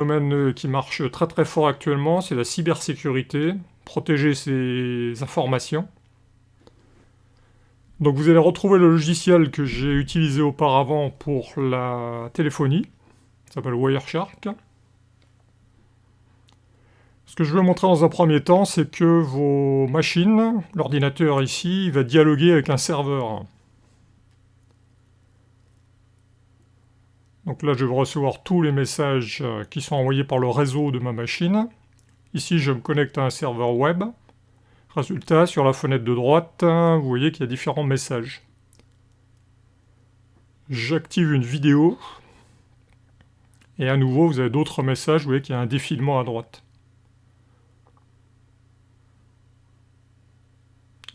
domaine qui marche très très fort actuellement, c'est la cybersécurité, protéger ses informations. Donc vous allez retrouver le logiciel que j'ai utilisé auparavant pour la téléphonie, ça s'appelle Wireshark. Ce que je veux montrer dans un premier temps, c'est que vos machines, l'ordinateur ici, il va dialoguer avec un serveur. Donc là, je vais recevoir tous les messages qui sont envoyés par le réseau de ma machine. Ici, je me connecte à un serveur web. Résultat, sur la fenêtre de droite, vous voyez qu'il y a différents messages. J'active une vidéo. Et à nouveau, vous avez d'autres messages. Vous voyez qu'il y a un défilement à droite.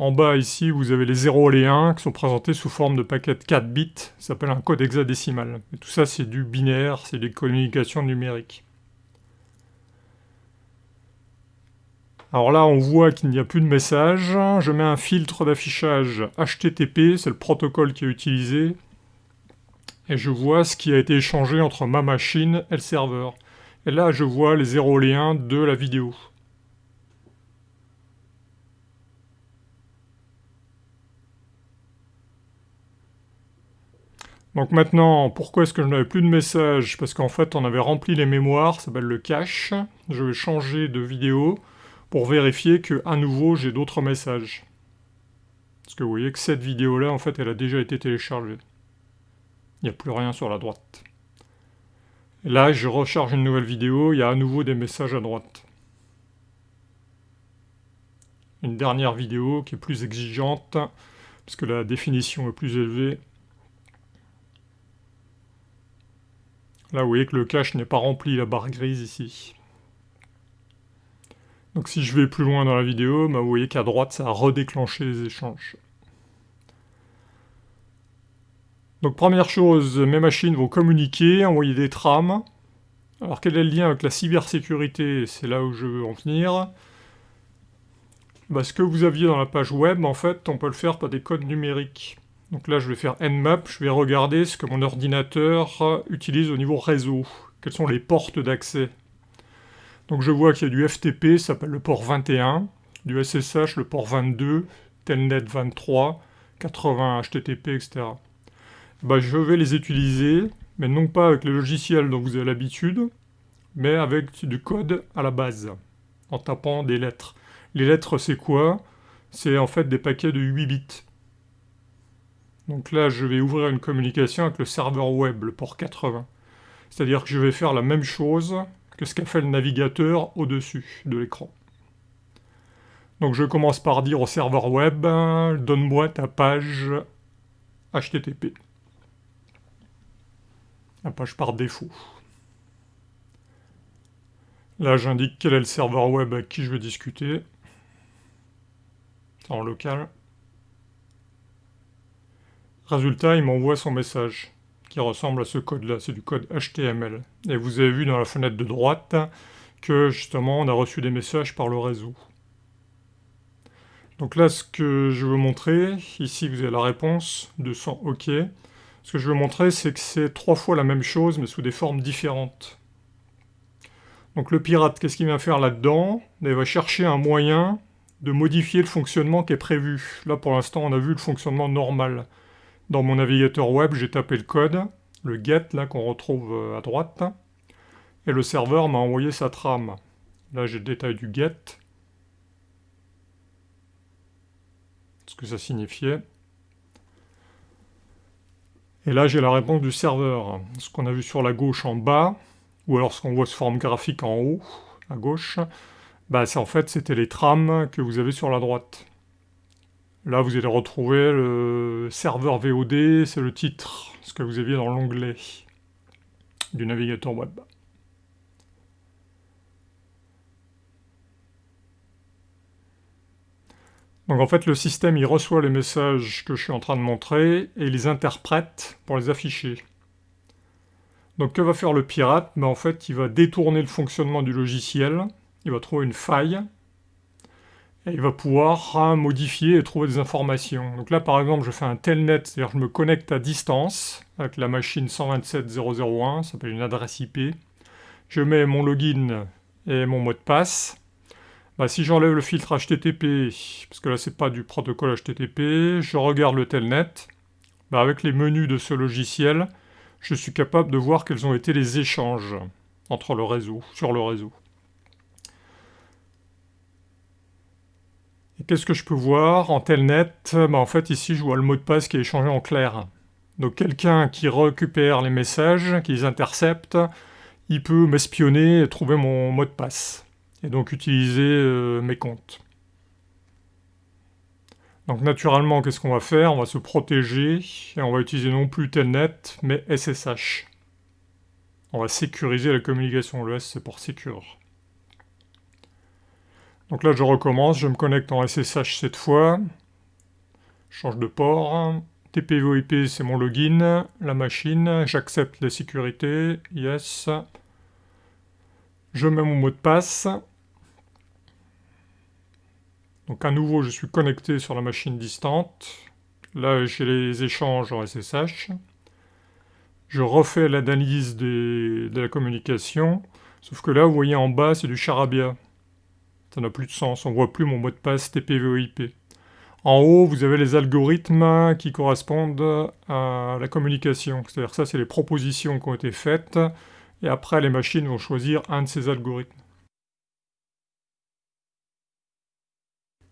En bas, ici, vous avez les 0 et les 1 qui sont présentés sous forme de paquets de 4 bits. Ça s'appelle un code hexadécimal. Et tout ça, c'est du binaire, c'est des communications numériques. Alors là, on voit qu'il n'y a plus de message. Je mets un filtre d'affichage HTTP, c'est le protocole qui est utilisé. Et je vois ce qui a été échangé entre ma machine et le serveur. Et là, je vois les 0 et les 1 de la vidéo. Donc maintenant, pourquoi est-ce que je n'avais plus de message? Parce qu'en fait, on avait rempli les mémoires, ça s'appelle le cache. Je vais changer de vidéo pour vérifier que, à nouveau, j'ai d'autres messages. Parce que vous voyez que cette vidéo-là, en fait, elle a déjà été téléchargée. Il n'y a plus rien sur la droite. Et là, je recharge une nouvelle vidéo, il y a à nouveau des messages à droite. Une dernière vidéo qui est plus exigeante, parce que la définition est plus élevée. Là, vous voyez que le cache n'est pas rempli, la barre grise ici. Donc si je vais plus loin dans la vidéo, vous voyez qu'à droite, ça a redéclenché les échanges. Donc première chose, mes machines vont communiquer, envoyer des trames. Alors quel est le lien avec la cybersécurité? C'est là où je veux en venir. Ce que vous aviez dans la page web, en fait, on peut le faire par des codes numériques. Donc là, je vais faire Nmap, je vais regarder ce que mon ordinateur utilise au niveau réseau. Quelles sont les portes d'accès? Donc je vois qu'il y a du FTP, ça s'appelle le port 21, du SSH, le port 22, Telnet 23, 80 HTTP, etc. Je vais les utiliser, mais non pas avec les logiciels dont vous avez l'habitude, mais avec du code à la base, en tapant des lettres. Les lettres, c'est quoi? C'est en fait des paquets de 8 bits. Donc là, je vais ouvrir une communication avec le serveur web, le port 80. C'est-à-dire que je vais faire la même chose que ce qu'a fait le navigateur au-dessus de l'écran. Donc je commence par dire au serveur web, donne-moi ta page HTTP. La page par défaut. Là, j'indique quel est le serveur web avec qui je veux discuter. En local. Résultat, il m'envoie son message, qui ressemble à ce code-là, c'est du code HTML. Et vous avez vu dans la fenêtre de droite que justement on a reçu des messages par le réseau. Donc là, ce que je veux montrer, ici vous avez la réponse, 200 OK. Ce que je veux montrer, c'est que c'est 3 fois la même chose, mais sous des formes différentes. Donc le pirate, qu'est-ce qu'il vient faire là-dedans? Il va chercher un moyen de modifier le fonctionnement qui est prévu. Là, pour l'instant, on a vu le fonctionnement normal. Dans mon navigateur web, j'ai tapé le code, le get, là, qu'on retrouve à droite, et le serveur m'a envoyé sa trame. Là, j'ai le détail du get, ce que ça signifiait. Et là, j'ai la réponse du serveur. Ce qu'on a vu sur la gauche en bas, ou alors ce qu'on voit sous forme graphique en haut, à gauche, en fait, c'était les trames que vous avez sur la droite. Là, vous allez retrouver le serveur VOD, c'est le titre, ce que vous aviez dans l'onglet du navigateur web. Donc en fait, le système, il reçoit les messages que je suis en train de montrer et il les interprète pour les afficher. Donc que va faire le pirate? En fait, il va détourner le fonctionnement du logiciel, il va trouver une faille, et il va pouvoir modifier et trouver des informations. Donc là, par exemple, je fais un telnet, c'est-à-dire que je me connecte à distance avec la machine 127.0.0.1, ça s'appelle une adresse IP. je mets mon login et mon mot de passe. Bah, si j'enlève le filtre HTTP, parce que là c'est pas du protocole HTTP, je regarde le telnet, bah, avec les menus de ce logiciel, je suis capable de voir quels ont été les échanges entre le réseau, sur le réseau. Et qu'est-ce que je peux voir en telnet? Bah, en fait ici je vois le mot de passe qui est échangé en clair. Donc quelqu'un qui récupère les messages, qui les intercepte, il peut m'espionner et trouver mon mot de passe. Et donc utiliser mes comptes. Donc naturellement, qu'est-ce qu'on va faire? On va se protéger et on va utiliser non plus Telnet, mais SSH. On va sécuriser la communication. Le S, c'est pour Secure. Donc là, je recommence. Je me connecte en SSH cette fois. Je change de port. TPVoIP, c'est mon login. La machine. J'accepte la sécurité. Yes. Je mets mon mot de passe. Donc à nouveau, je suis connecté sur la machine distante. Là, j'ai les échanges en SSH. Je refais l'analyse de la communication. Sauf que là, vous voyez en bas, c'est du charabia. Ça n'a plus de sens. On ne voit plus mon mot de passe TPVoIP. En haut, vous avez les algorithmes qui correspondent à la communication. C'est-à-dire que ça, c'est les propositions qui ont été faites. Et après, les machines vont choisir un de ces algorithmes.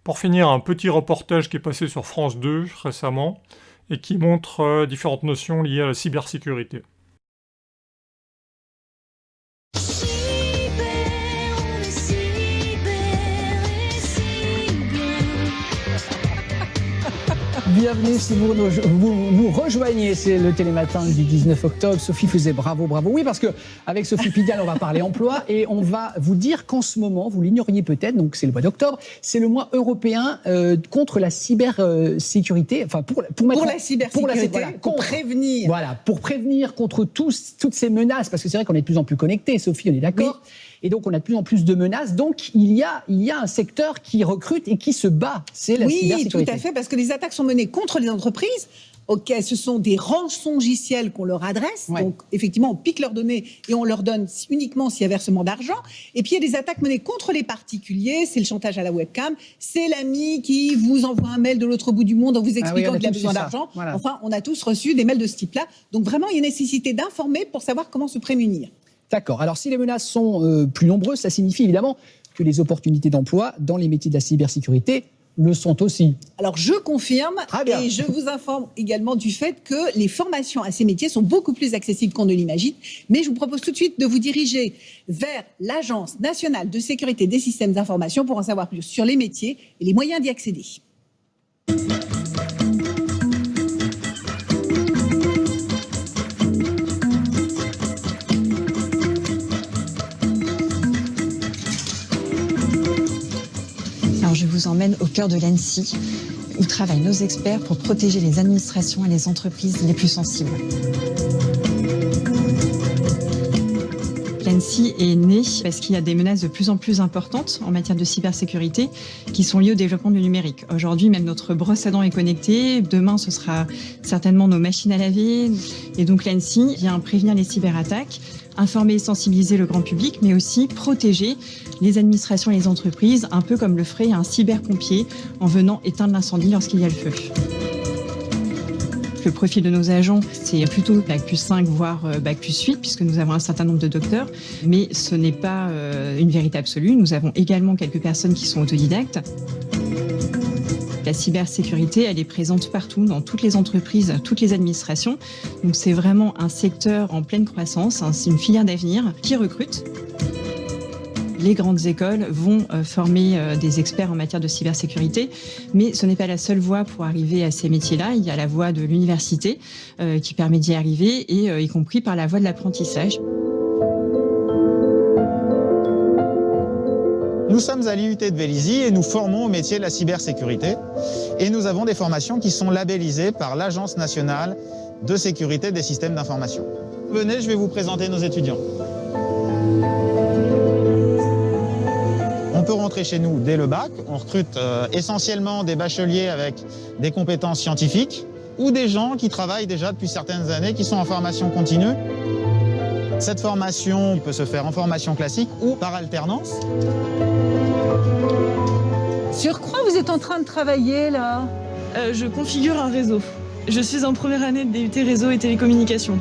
Pour finir, un petit reportage qui est passé sur France 2 récemment et qui montre différentes notions liées à la cybersécurité. Bienvenue si vous nous rejoignez, c'est le Télématin du 19 octobre. Sophie faisait bravo, bravo. Oui, parce qu'avec Sophie Pigalle, on va parler emploi et on va vous dire qu'en ce moment, vous l'ignoriez peut-être, donc c'est le mois d'octobre, c'est le mois européen contre la cybersécurité, enfin pour la cybersécurité, pour prévenir. Voilà, pour prévenir contre toutes ces menaces, parce que c'est vrai qu'on est de plus en plus connectés, Sophie, on est d'accord. Oui. Et donc, on a de plus en plus de menaces. Donc, il y a un secteur qui recrute et qui se bat. C'est la cybersécurité. Oui, tout à fait, parce que les attaques sont menées contre les entreprises. Ok, ce sont des rançongiciels qu'on leur adresse. Ouais. Donc, effectivement, on pique leurs données et on leur donne uniquement s'il y a versement d'argent. Et puis, il y a des attaques menées contre les particuliers. C'est le chantage à la webcam. C'est l'ami qui vous envoie un mail de l'autre bout du monde en vous expliquant qu'il a besoin d'argent. Voilà. Enfin, on a tous reçu des mails de ce type-là. Donc, vraiment, il y a nécessité d'informer pour savoir comment se prémunir. D'accord. Alors, si les menaces sont plus nombreuses, ça signifie évidemment que les opportunités d'emploi dans les métiers de la cybersécurité le sont aussi. Alors, je confirme et je vous informe également du fait que les formations à ces métiers sont beaucoup plus accessibles qu'on ne l'imagine. Mais je vous propose tout de suite de vous diriger vers l'Agence nationale de sécurité des systèmes d'information pour en savoir plus sur les métiers et les moyens d'y accéder. Alors je vous emmène au cœur de l'ANSSI, où travaillent nos experts pour protéger les administrations et les entreprises les plus sensibles. L'ANSSI est née parce qu'il y a des menaces de plus en plus importantes en matière de cybersécurité qui sont liées au développement du numérique. Aujourd'hui, même notre brosse à dents est connectée. Demain, ce sera certainement nos machines à laver. Et donc l'ANSSI vient prévenir les cyberattaques, informer et sensibiliser le grand public, mais aussi protéger les administrations et les entreprises, un peu comme le ferait un cyberpompier en venant éteindre l'incendie lorsqu'il y a le feu. Le profil de nos agents, c'est plutôt Bac plus 5, voire Bac plus 8, puisque nous avons un certain nombre de docteurs. Mais ce n'est pas une vérité absolue. Nous avons également quelques personnes qui sont autodidactes. La cybersécurité, elle est présente partout, dans toutes les entreprises, toutes les administrations. Donc c'est vraiment un secteur en pleine croissance, hein, c'est une filière d'avenir qui recrute. Les grandes écoles vont former des experts en matière de cybersécurité, mais ce n'est pas la seule voie pour arriver à ces métiers-là. Il y a la voie de l'université qui permet d'y arriver, et y compris par la voie de l'apprentissage. Nous sommes à l'IUT de Vélizy et nous formons au métier de la cybersécurité. Et nous avons des formations qui sont labellisées par l'Agence nationale de sécurité des systèmes d'information. Venez, je vais vous présenter nos étudiants. On peut rentrer chez nous dès le bac. On recrute essentiellement des bacheliers avec des compétences scientifiques ou des gens qui travaillent déjà depuis certaines années, qui sont en formation continue. Cette formation peut se faire en formation classique ou par alternance. Sur quoi vous êtes en train de travailler là? Je configure un réseau. Je suis en première année de DUT réseau et télécommunications.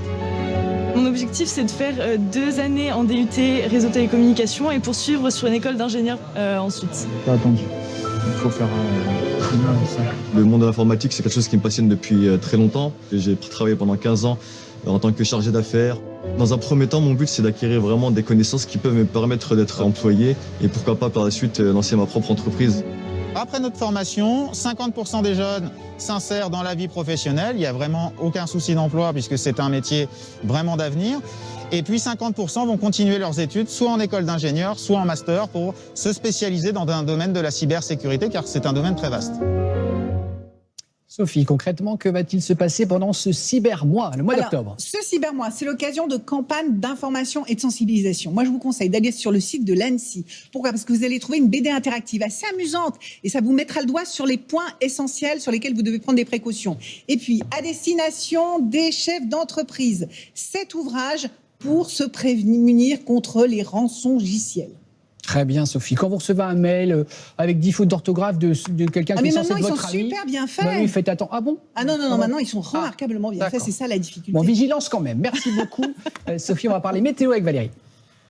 Mon objectif, c'est de faire 2 années en DUT réseau télécommunications et poursuivre sur une école d'ingénieur ensuite. Pas attendu. Il faut faire ça. Le monde de l'informatique, c'est quelque chose qui me passionne depuis très longtemps. J'ai travaillé pendant 15 ans en tant que chargé d'affaires. Dans un premier temps, mon but, c'est d'acquérir vraiment des connaissances qui peuvent me permettre d'être employé et pourquoi pas par la suite lancer ma propre entreprise. Après notre formation, 50% des jeunes s'insèrent dans la vie professionnelle. Il n'y a vraiment aucun souci d'emploi puisque c'est un métier vraiment d'avenir. Et puis 50% vont continuer leurs études, soit en école d'ingénieur, soit en master, pour se spécialiser dans un domaine de la cybersécurité, car c'est un domaine très vaste. Sophie, concrètement, que va-t-il se passer pendant ce cybermois, le mois d'octobre? Ce cybermois, c'est l'occasion de campagnes d'information et de sensibilisation. Moi, je vous conseille d'aller sur le site de l'ANSSI. Pourquoi? Parce que vous allez trouver une BD interactive assez amusante et ça vous mettra le doigt sur les points essentiels sur lesquels vous devez prendre des précautions. Et puis, à destination des chefs d'entreprise, cet ouvrage pour se prémunir contre les rançongiciels. Très bien, Sophie. Quand vous recevez un mail avec 10 fautes d'orthographe de quelqu'un qui est censé être votre ami... Mais maintenant, ils sont super bien faits. Bah oui, faites attention. Ah bon? Ah non, maintenant, ils sont remarquablement bien faits. C'est ça la difficulté. Bon, vigilance quand même. Merci beaucoup. Sophie, on va parler météo avec Valérie.